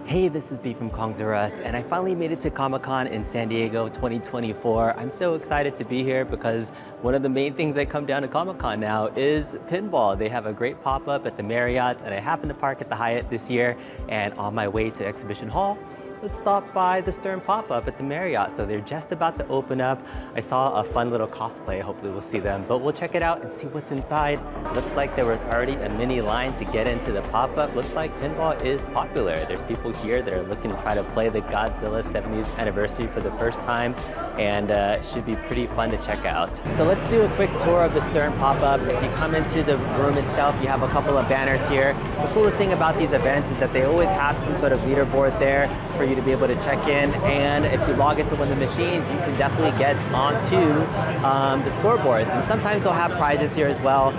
Hey, this is B from Kongzerus, and I finally made it to Comic-Con in San Diego 2024. I'm so excited to be here because one of the main things that come down to Comic-Con now is pinball. They have a great pop-up at the Marriott, and I happened to park at the Hyatt this year, and on my way to Exhibition Hall, let's stop by the Stern Pop-Up at the Marriott. So they're just about to open up. I saw a fun little cosplay. Hopefully we'll see them, but we'll check it out and see what's inside. Looks like there was already a mini line to get into the pop-up. Looks like pinball is popular. There's people here that are looking to try to play the Godzilla 70th anniversary for the first time, and it should be pretty fun to check out. So let's do a quick tour of the Stern Pop-Up. As you come into the room itself, you have a couple of banners here. The coolest thing about these events is that they always have some sort of leaderboard there for you to be able to check in, and if you log into one of the machines, you can definitely get onto the scoreboards, and sometimes they'll have prizes here as well.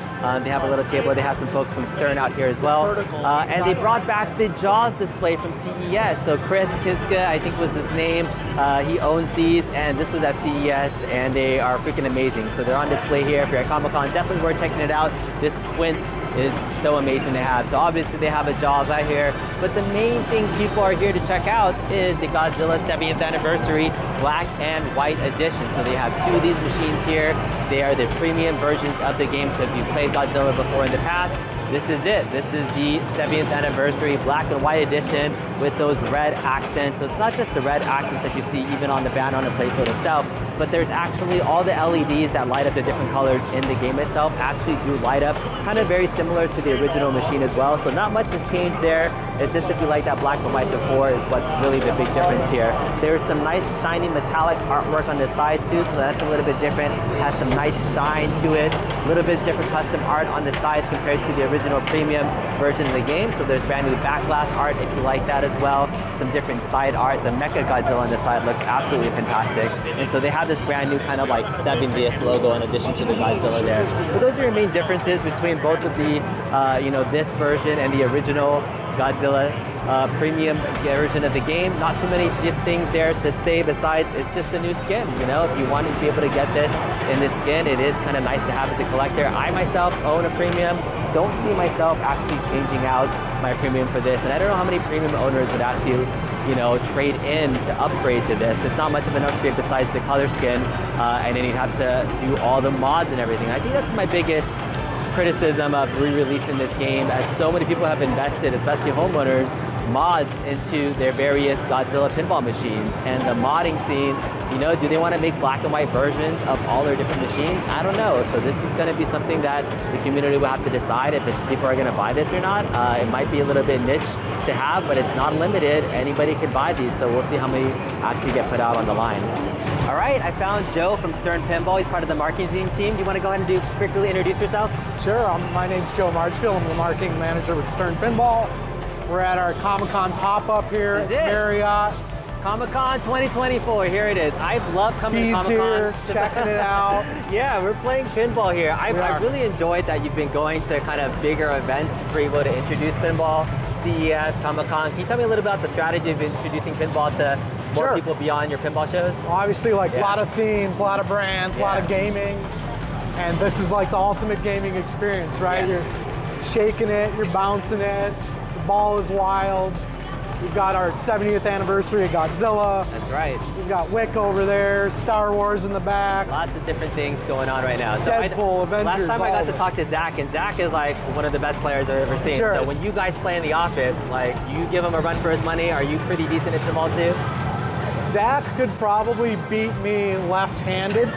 They have a little table. They have some folks from Stern out here as well, and they brought back the Jaws display from CES. So Chris Kiska, I think was his name, he owns these, and this was at CES, and they are freaking amazing. So they're on display here. If you're at Comic-Con, definitely worth checking it out. This Quint is so amazing to have. So obviously they have a Jaws out here, but the main thing people are here to check out is the Godzilla 70th anniversary black and white edition. So they have two of these machines here. They are the premium versions of the game. So if you played Godzilla before in the past, this is it. This is the 70th anniversary black and white edition with those red accents. So it's not just the red accents that you see even on the banner on the playfield itself, but there's actually all the LEDs that light up the different colors in the game itself actually do light up, kind of very similar to the original machine as well. So not much has changed there. It's just if you like that black and white decor is what's really the big difference here. There's some nice shiny metallic artwork on the sides too, so that's a little bit different. Has some nice shine to it. A little bit different custom art on the sides compared to the original premium version of the game. So there's brand new backglass art if you like that as well. Some different side art. The Mecha Godzilla on the side looks absolutely fantastic. And so they have this brand new kind of like 70th logo in addition to the Godzilla there. But those are your main differences between both of the, this version and the original Godzilla premium version of the game. Not too many things there to say besides it's just a new skin. You know, if you want to be able to get this in this skin, it is kind of nice to have as a collector. I myself own a premium. Don't see myself actually changing out my premium for this, and I don't know how many premium owners would actually trade in to upgrade to this. It's not much of an upgrade besides the color skin, and then you'd have to do all the mods and everything. I think that's my biggest criticism of re-releasing this game, as so many people have invested, especially homeowners, mods into their various Godzilla pinball machines. And the modding scene, do they want to make black and white versions of all their different machines? I don't know. So this is going to be something that the community will have to decide if people are going to buy this or not. It might be a little bit niche to have, but it's not limited. Anybody could buy these, so we'll see how many actually get put out on the line. All right, I found Joe from Stern Pinball. He's part of the marketing team. Do you want to go ahead and quickly introduce yourself? Sure, my name's Joe Marchfield. I'm the marketing manager with Stern Pinball. We're at our Comic-Con pop-up here at Marriott. Comic-Con 2024, here it is. I love coming to Comic-Con. Here, checking it out. Yeah, we're playing pinball here. I really enjoyed that you've been going to kind of bigger events for able to introduce pinball, CES, Comic-Con. Can you tell me a little bit about the strategy of introducing pinball to more people beyond your pinball shows? Well, obviously, a lot of themes, a lot of brands, a lot of gaming. And this is like the ultimate gaming experience, right? You're shaking it, you're bouncing it, the ball is wild. We've got our 70th anniversary of Godzilla. That's right. We've got Wick over there, Star Wars in the back. Lots of different things going on right now. So Deadpool, Avengers. Last time I got to talk to Zach, and Zach is like one of the best players I've ever seen. Sure. So when you guys play in the office, like, do you give him a run for his money? Are you pretty decent at pinball too? Zach could probably beat me left-handed.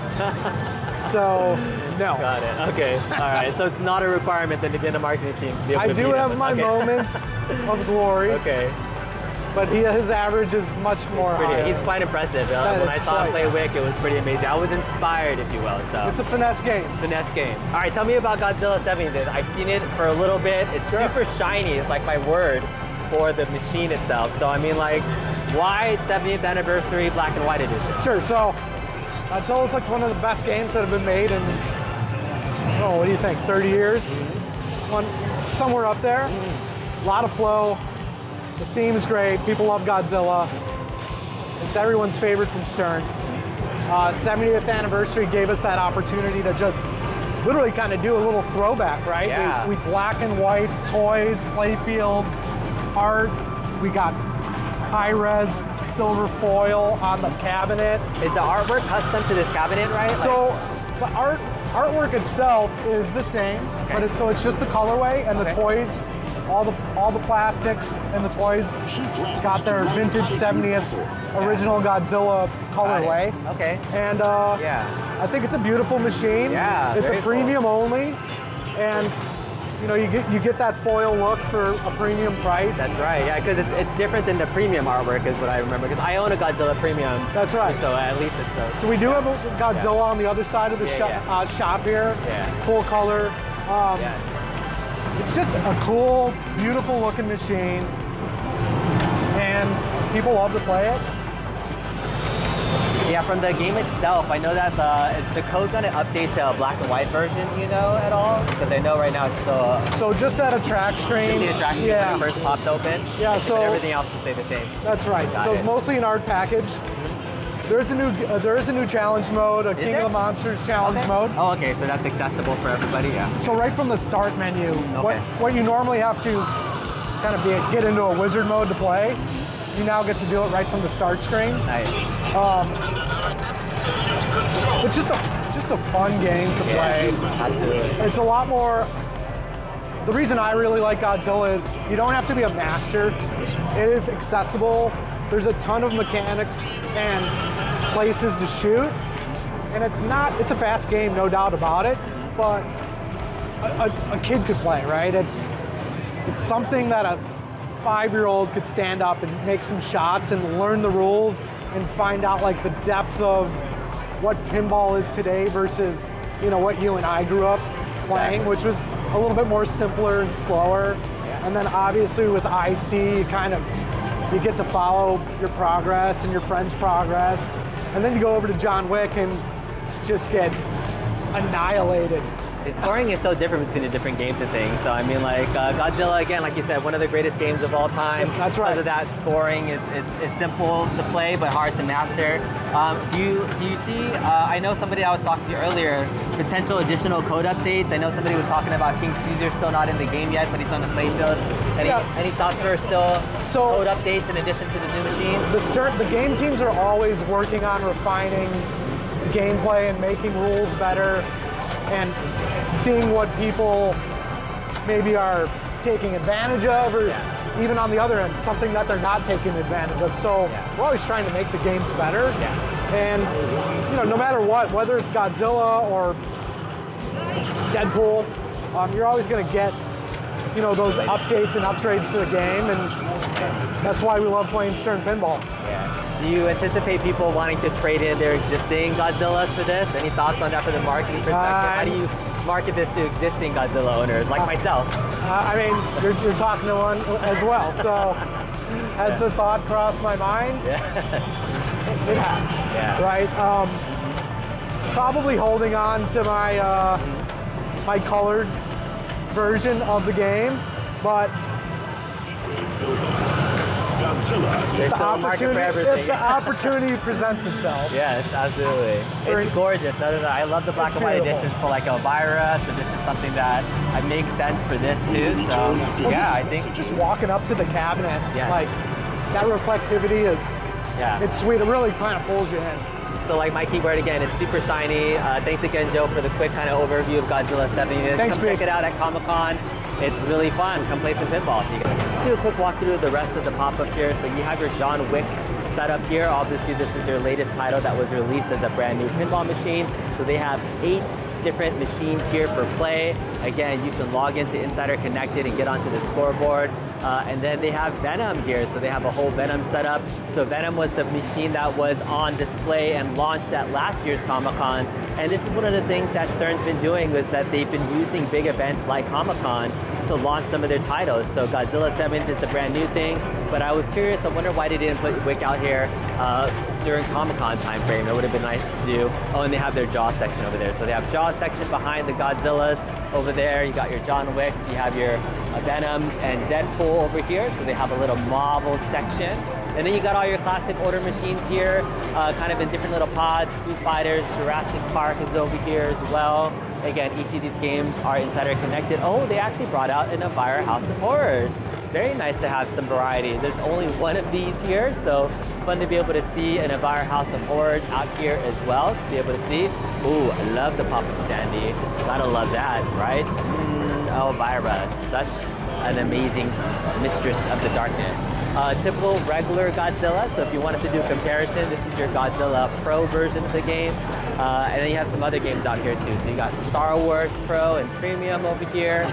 So, no. Got it. Okay. All right. So it's not a requirement then to be in the marketing team to be able to beat him. I do have my moments of glory. Okay. But his average is much more higher. He's quite impressive. When I saw him play Wick, it was pretty amazing. I was inspired, if you will. So it's a finesse game. Finesse game. All right, tell me about Godzilla 70th. I've seen it for a little bit. It's super shiny. It's like my word for the machine itself. So I mean, like, why 70th anniversary black and white edition? Sure. So Godzilla's like one of the best games that have been made in, what do you think, 30 years? Somewhere up there. A lot of flow. The theme's great. People love Godzilla. It's everyone's favorite from Stern. 70th anniversary gave us that opportunity to just literally kind of do a little throwback, right? Yeah. We black and white toys, playfield, art. We got high-res silver foil on the cabinet. Is the artwork custom to this cabinet, right? So the artwork itself is the same, but it's just the colorway and the toys. All the plastics and the toys got their vintage 70th original Godzilla colorway. Okay. And I think it's a beautiful machine. Yeah, it's very a premium only, and you know, you get that foil look for a premium price. That's right, yeah, because it's different than the premium artwork is what I remember, because I own a Godzilla premium. That's right. So at least it's So we do have a Godzilla on the other side of the shop here. Yeah. Full color. Yes. It's just a cool, beautiful looking machine, and people love to play it. Yeah, from the game itself, I know that is the code going to update to a black and white version, do you know at all? Because I know right now it's still... So just that attract screen. Just the attract screen when it first pops open? Yeah, so... everything else will stay the same? That's right. Got it. Mostly an art package. There is a new challenge mode, a King of the Monsters challenge mode. Oh, okay, so that's accessible for everybody, yeah. So right from the start menu, what you normally have to kind of get into a wizard mode to play, you now get to do it right from the start screen. Nice. It's just a fun game to play. Absolutely. It's a lot more. The reason I really like Godzilla is you don't have to be a master. It is accessible. There's a ton of mechanics and places to shoot, and it's a fast game, no doubt about it, but a kid could play, right? It's something that a 5-year-old could stand up and make some shots and learn the rules and find out like the depth of what pinball is today versus, you know, what you and I grew up playing, which was a little bit more simpler and slower. And then obviously with IC, you get to follow your progress and your friend's progress. And then you go over to John Wick and just get annihilated. The scoring is so different between the different games and things. So I mean, like Godzilla, again, like you said, one of the greatest games of all time. That's right. Because of that, scoring is simple to play but hard to master. Do you see? I know somebody I was talking to earlier. Potential additional code updates. I know somebody was talking about King Caesar still not in the game yet, but he's on the playfield. Any thoughts for still code updates in addition to the new machine? The game teams are always working on refining gameplay and making rules better, and seeing what people maybe are taking advantage of, or even on the other end, something that they're not taking advantage of. So we're always trying to make the games better. And you know, no matter what, whether it's Godzilla or Deadpool, you're always going to get, you know, those updates and upgrades to the game, and that's why we love playing Stern Pinball. Do you anticipate people wanting to trade in their existing Godzillas for this? Any thoughts on that from the marketing perspective? How do you market this to existing Godzilla owners like myself? I mean, you're talking to one as well, so has the thought crossed my mind? Yes. It has, right? Probably holding on to my colored version of the game, but there's still a market for everything. If the opportunity presents itself. Yes, absolutely. It's gorgeous. I love the black and white editions for like Elvira, so this is something that makes sense for this too. So I think just walking up to the cabinet, like that reflectivity is, it's sweet. It really kind of pulls you in. So like my keyword again, it's super shiny. Thanks again, Joe, for the quick kind of overview of Godzilla 70th. Thanks, Come check it out at Comic-Con. It's really fun. Come play some pinball. So let's do a quick walkthrough of the rest of the pop-up here. So you have your John Wick setup here. Obviously, this is their latest title that was released as a brand new pinball machine. So they have 8 different machines here for play. Again, you can log into Insider Connected and get onto the scoreboard. And then they have Venom here, so they have a whole Venom setup. So Venom was the machine that was on display and launched at last year's Comic-Con. And this is one of the things that Stern's been doing, was that they've been using big events like Comic-Con to launch some of their titles. So Godzilla 70th is a brand new thing, but I was curious, I wonder why they didn't put Wick out here during Comic-Con time frame. It would have been nice to do. Oh, and they have their Jaws section over there. So they have Jaws section behind the Godzillas. Over there, you got your John Wicks, you have your Venoms and Deadpool over here. So they have a little Marvel section. And then you got all your classic order machines here, kind of in different little pods. Foo Fighters, Jurassic Park is over here as well. Again, each of these games are Insider Connected. Oh, they actually brought out an Elvira House of Horrors. very nice to have some variety. There's only one of these here, so fun to be able to see an Avire House of Horrors out here as well, to be able to see. Ooh, I love the Popup standee. Gotta love that, right? Oh, Vira, such an amazing mistress of the darkness. Typical regular Godzilla, so if you wanted to do a comparison, this is your Godzilla Pro version of the game. And then you have some other games out here too. So you got Star Wars Pro and Premium over here,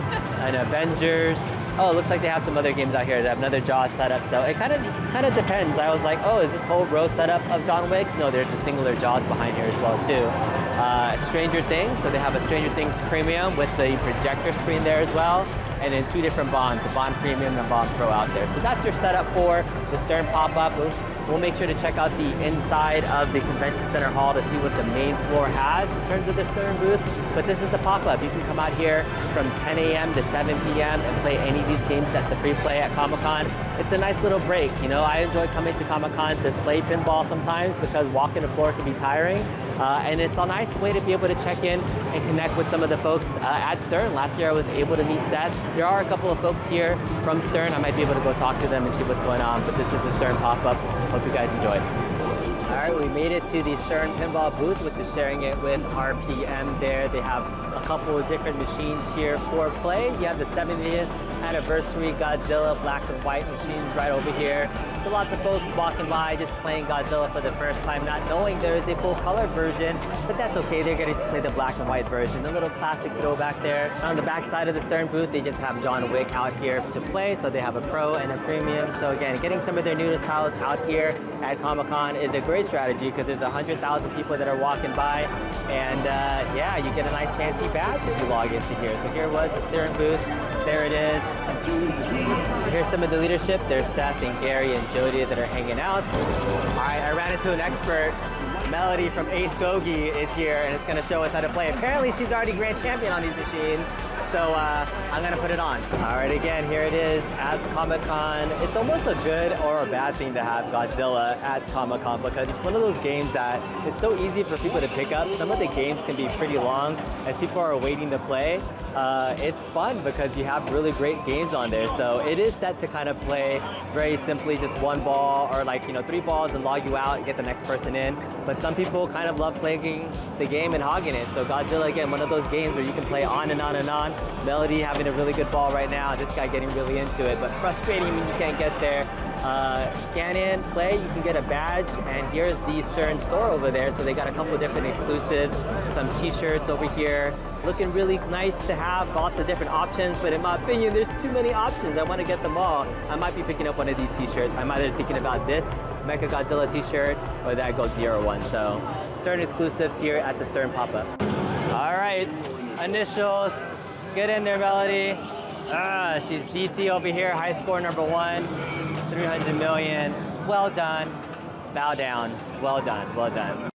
and Avengers. Oh, it looks like they have some other games out here that have another Jaws setup. So it kind of depends. I was like, oh, is this whole row setup of John Wick's? No, there's a singular Jaws behind here as well too. Stranger Things, so they have a Stranger Things Premium with the projector screen there as well. And then two different Bonds, the Bond Premium and Bond Pro out there. So that's your setup for the Stern Pop-Up. We'll make sure to check out the inside of the Convention Center Hall to see what the main floor has in terms of the Stern booth. But this is the Pop-Up. You can come out here from 10 a.m. to 7 p.m. and play any of these games set to free play at Comic-Con. It's a nice little break. You know, I enjoy coming to Comic-Con to play pinball sometimes because walking the floor can be tiring. And it's a nice way to be able to check in and connect with some of the folks at Stern. Last year I was able to meet Seth. There are a couple of folks here from Stern. I might be able to go talk to them and see what's going on, but this is the Stern Pop-Up. Hope you guys enjoy. All right, we made it to the Stern Pinball booth, which is sharing it with RPM there. They have a couple of different machines here for play. You have the 70th anniversary Godzilla black and white machines right over here. So lots of folks walking by just playing Godzilla for the first time, not knowing there is a full color version, but that's okay. They're getting to play the black and white version. A little plastic throwback there. On the back side of the Stern booth, they just have John Wick out here to play. So they have a Pro and a Premium. So again, getting some of their newest titles out here at Comic-Con is a great strategy because there's 100,000 people that are walking by. And yeah, you get a nice fancy badge if you log into here. So here was the Stern booth. There it is. Here's some of the leadership. There's Seth and Gary and Jody that are hanging out. All right, I ran into an expert. Melody from Ace Gogi is here and it's gonna show us how to play. Apparently she's already grand champion on these machines. So I'm gonna put it on. All right, again, here it is at Comic-Con. It's almost a good or a bad thing to have Godzilla at Comic-Con because it's one of those games that it's so easy for people to pick up. Some of the games can be pretty long as people are waiting to play. It's fun because you have really great games on there. So it is set to kind of play very simply just one ball or like, you know, 3 balls and log you out and get the next person in. But some people kind of love playing the game and hogging it. So Godzilla, again, one of those games where you can play on and on and on. Melody having a really good ball right now. This guy getting really into it, but frustrating when you can't get there. Scan in, play, you can get a badge, and here's the Stern store over there. So they got a couple of different exclusives, some t-shirts over here. Looking really nice to have, lots of different options, but in my opinion, there's too many options. I want to get them all. I might be picking up one of these t-shirts. I'm either thinking about this Mecha Godzilla t-shirt or that Godzilla one. So Stern exclusives here at the Stern Pop-Up. All right, initials. Get in there, Melody. She's GC over here, high score number 1, 300 million. Well done. Bow down. Well done, well done.